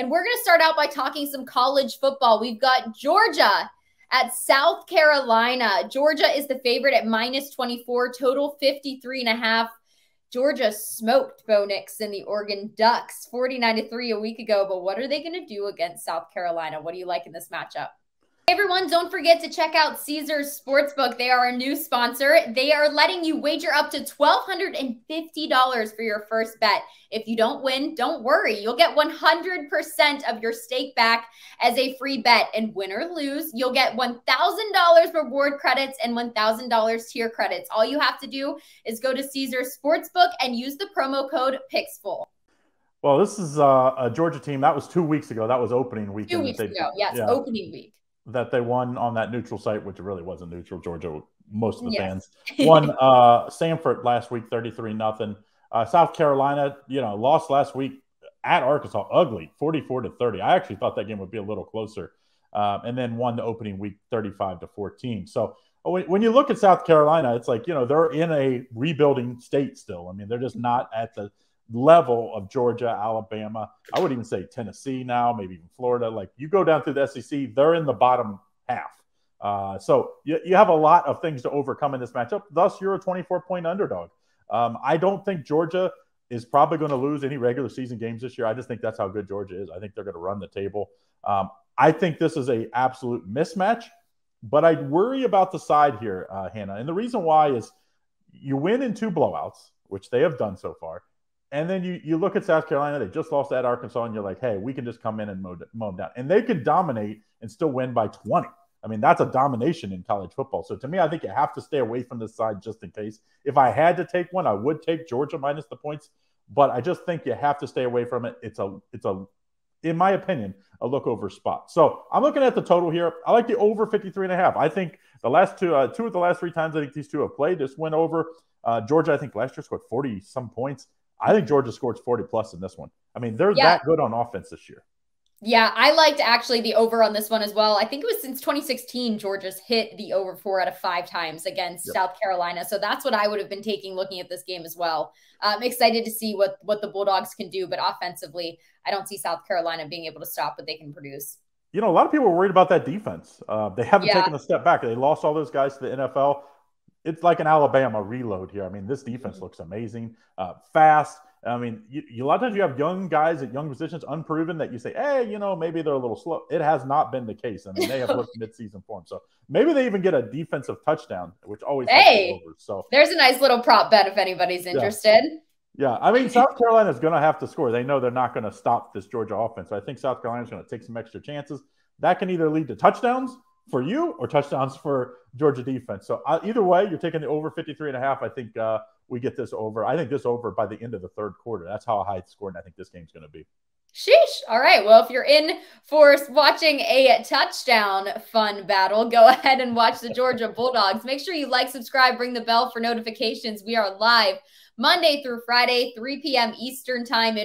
And we're going to start out by talking some college football. We've got Georgia at South Carolina. Georgia is the favorite at -24, total 53.5. Georgia smoked Bo Nix and the Oregon Ducks 49-3 a week ago, but what are they going to do against South Carolina? What do you like in this matchup? Hey everyone, don't forget to check out Caesars Sportsbook. They are a new sponsor. They are letting you wager up to $1,250 for your first bet. If you don't win, don't worry. You'll get 100% of your stake back as a free bet. And win or lose, you'll get $1,000 reward credits and $1,000 tier credits. All you have to do is go to Caesars Sportsbook and use the promo code PICKSFUL. Well, this is a Georgia team. That was 2 weeks ago. That was opening weekend. 2 weeks ago, yes, yeah. Opening week. That they won on that neutral site, which really wasn't neutral. Georgia, most of the fans won. Samford last week, 33-0. South Carolina, lost last week at Arkansas, ugly, 44-30. I actually thought that game would be a little closer, and then won the opening week, 35-14. So when you look at South Carolina, it's like they're in a rebuilding state still. I mean, they're just not at the level of Georgia, Alabama. I would even say Tennessee now, maybe even Florida. Like you go down through the SEC, they're in the bottom half. So you have a lot of things to overcome in this matchup. Thus, you're a 24-point underdog. I don't think Georgia is probably going to lose any regular season games this year. I just think that's how good Georgia is. I think they're going to run the table. I think this is an absolute mismatch, but I worry about the side here, Hannah. And the reason why is you win in 2 blowouts, which they have done so far. And then you look at South Carolina, they just lost at Arkansas, and you're like, hey, we can just come in and mow them down. And they can dominate and still win by 20. I mean, that's a domination in college football. So to me, I think you have to stay away from this side just in case. If I had to take one, I would take Georgia minus the points. But I just think you have to stay away from it. It's a in my opinion, a look over spot. So I'm looking at the total here. I like the over 53.5. I think the last two of the last 3 times I think these two have played, this went over. Georgia, I think last year scored 40-some points. I think Georgia scores 40+ in this one. I mean, they're that good on offense this year. Yeah, I liked actually the over on this one as well. I think it was since 2016, Georgia's hit the over 4 out of 5 times against South Carolina. So that's what I would have been taking looking at this game as well. I'm excited to see what the Bulldogs can do, but offensively, I don't see South Carolina being able to stop what they can produce. A lot of people are worried about that defense. They haven't taken a step back. They lost all those guys to the NFL. It's like an Alabama reload here. I mean, this defense looks amazing, fast. I mean, a lot of times you have young guys at young positions, unproven, that you say, hey, maybe they're a little slow. It has not been the case. I mean, they have looked mid-season form. So maybe they even get a defensive touchdown, which always over. So there's a nice little prop bet if anybody's interested. Yeah, I mean, South Carolina is going to have to score. They know they're not going to stop this Georgia offense. So I think South Carolina is going to take some extra chances. That can either lead to touchdowns for you or touchdowns for Georgia defense. So either way, you're taking the over 53.5. I think we get this over. I think this over by the end of the third quarter. That's how high it's scored, and I think this game's going to be. Sheesh. All right. Well, if you're in for watching a touchdown fun battle, go ahead and watch the Georgia Bulldogs. Make sure you like, subscribe, ring the bell for notifications. We are live Monday through Friday, 3 p.m. Eastern time.